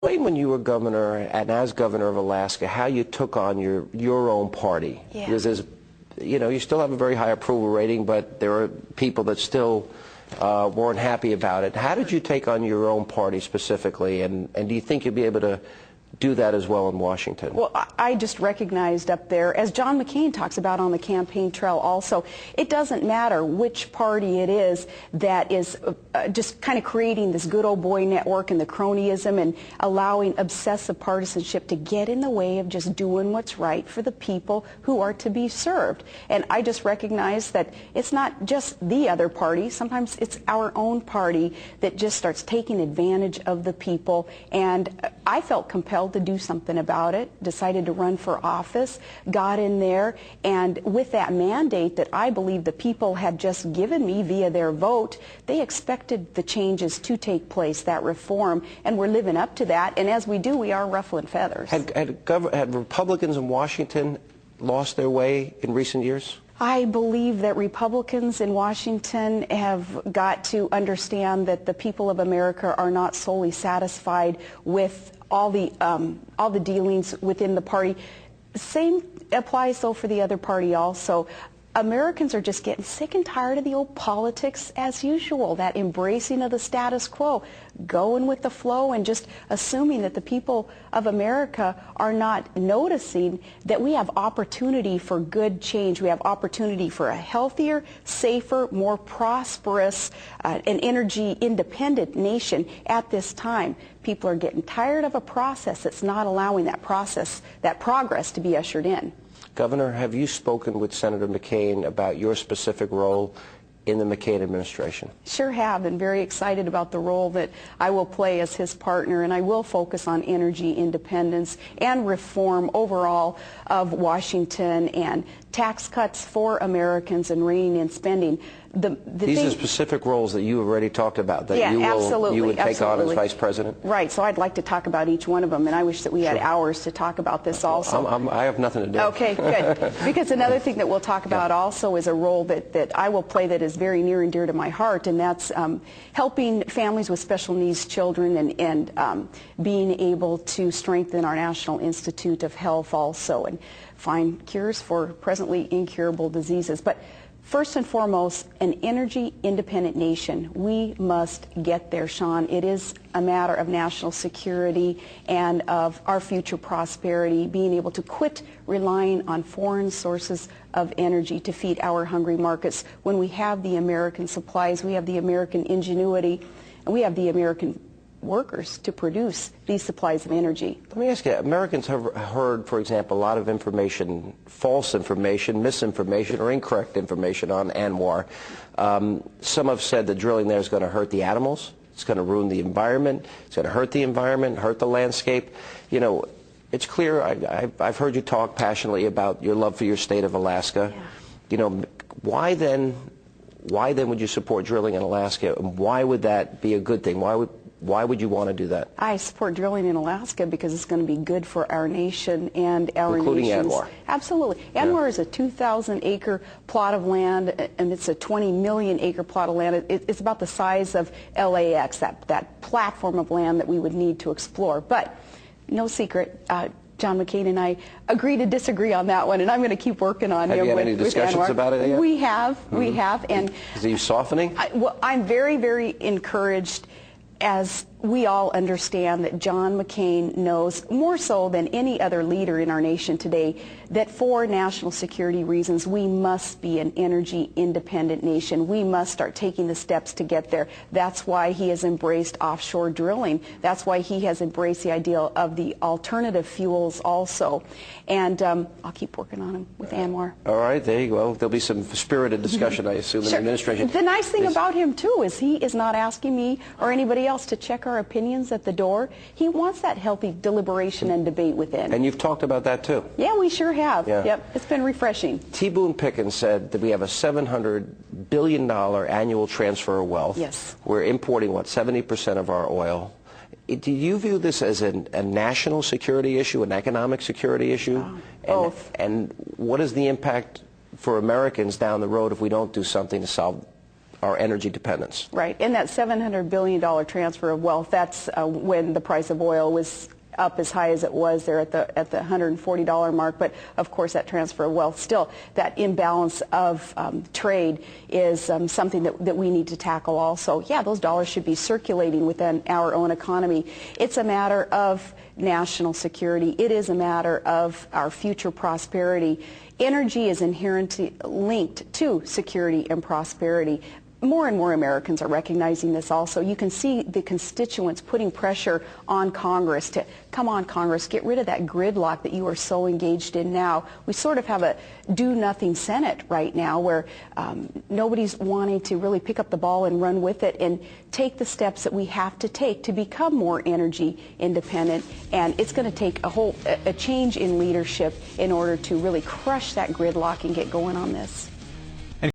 Explain when you were governor and as governor of Alaska how you took on your own party. Yeah. Because there's, you still have a very high approval rating, but there are people that still weren't happy about it. How did you take on your own party specifically, and do you think you'll be able to do that as well in Washington? Well, I just recognized up there, as John McCain talks about on the campaign trail also, it doesn't matter which party it is that is just kind of creating this good old boy network and the cronyism and allowing obsessive partisanship to get in the way of just doing what's right for the people who are to be served. And I just recognize that it's not just the other party. Sometimes it's our own party that just starts taking advantage of the people. And I felt compelled to do something about it, decided to run for office, got in there, and with that mandate that I believe the people had just given me via their vote, they expected the changes to take place, that reform, and we're living up to that. And as we do, we are ruffling feathers. Had Republicans in Washington lost their way in recent years? I believe that Republicans in Washington have got to understand that the people of America are not solely satisfied with all the dealings within the party. Same applies, though, for the other party also. Americans are just getting sick and tired of the old politics as usual, that embracing of the status quo, going with the flow and just assuming that the people of America are not noticing that we have opportunity for good change. We have opportunity for a healthier, safer, more prosperous, and energy-independent nation at this time. People are getting tired of a process that's not allowing that progress to be ushered in. Governor, have you spoken with Senator McCain about your specific role in the McCain administration? Sure have, and very excited about the role that I will play as his partner, and I will focus on energy independence and reform overall of Washington and tax cuts for Americans and reining in spending. These are specific roles that you have already talked about that you would take on as vice president? Right, so I'd like to talk about each one of them, and I wish that we had hours to talk about this also. I have nothing to do. Okay, good. Because another thing that we'll talk about also is a role that I will play that is very near and dear to my heart, and that's helping families with special needs children and being able to strengthen our National Institute of Health also and find cures for presently incurable diseases. But first and foremost, an energy-independent nation. We must get there, Sean. It is a matter of national security and of our future prosperity, being able to quit relying on foreign sources of energy to feed our hungry markets when we have the American supplies, we have the American ingenuity, and we have the American workers to produce these supplies of energy. Let me ask you, Americans have heard, for example, a lot of information, false information, misinformation, or incorrect information on ANWR. Some have said that drilling there is going to hurt the animals, it's going to ruin the environment, it's going to hurt the environment, hurt the landscape. You know, it's clear, I've heard you talk passionately about your love for your state of Alaska. Yeah. You know, why then would you support drilling in Alaska, and why would that be a good thing? Why would you want to do that? I support drilling in Alaska because it's going to be good for our nation and our including nations. ANWR. Absolutely. ANWR is a 2,000-acre plot of land, and it's a 20-million-acre plot of land. It's about the size of LAX, that platform of land that we would need to explore. But no secret, John McCain and I agree to disagree on that one, and I'm going to keep working on him. Have you had any discussions about it yet? We have. We have. And is he softening? Well, I'm very, very encouraged, as we all understand that John McCain knows, more so than any other leader in our nation today, that for national security reasons, we must be an energy-independent nation. We must start taking the steps to get there. That's why he has embraced offshore drilling. That's why he has embraced the idea of the alternative fuels also. And I'll keep working on him with ANWR. All right, there you go. There'll be some spirited discussion, I assume, in the administration. The nice thing about him, too, is he is not asking me or anybody else to check our opinions at the door. He wants that healthy deliberation and debate within. And you've talked about that too. Yeah, we sure have. Yeah. Yep, it's been refreshing. T. Boone Pickens said that we have a $700 billion annual transfer of wealth. Yes. We're importing, what, 70% of our oil. Do you view this as a national security issue, an economic security issue? Both. And what is the impact for Americans down the road if we don't do something to solve our energy dependence. Right, and that $700 billion transfer of wealth, that's when the price of oil was up as high as it was there at the $140 mark. But of course, that transfer of wealth, still that imbalance of trade is something that we need to tackle also. Yeah, those dollars should be circulating within our own economy. It's a matter of national security. It is a matter of our future prosperity. Energy is inherently linked to security and prosperity. More and more Americans are recognizing this also. You can see the constituents putting pressure on Congress to, come on Congress, get rid of that gridlock that you are so engaged in now. We sort of have a do-nothing Senate right now where nobody's wanting to really pick up the ball and run with it and take the steps that we have to take to become more energy independent. And it's going to take a change in leadership in order to really crush that gridlock and get going on this.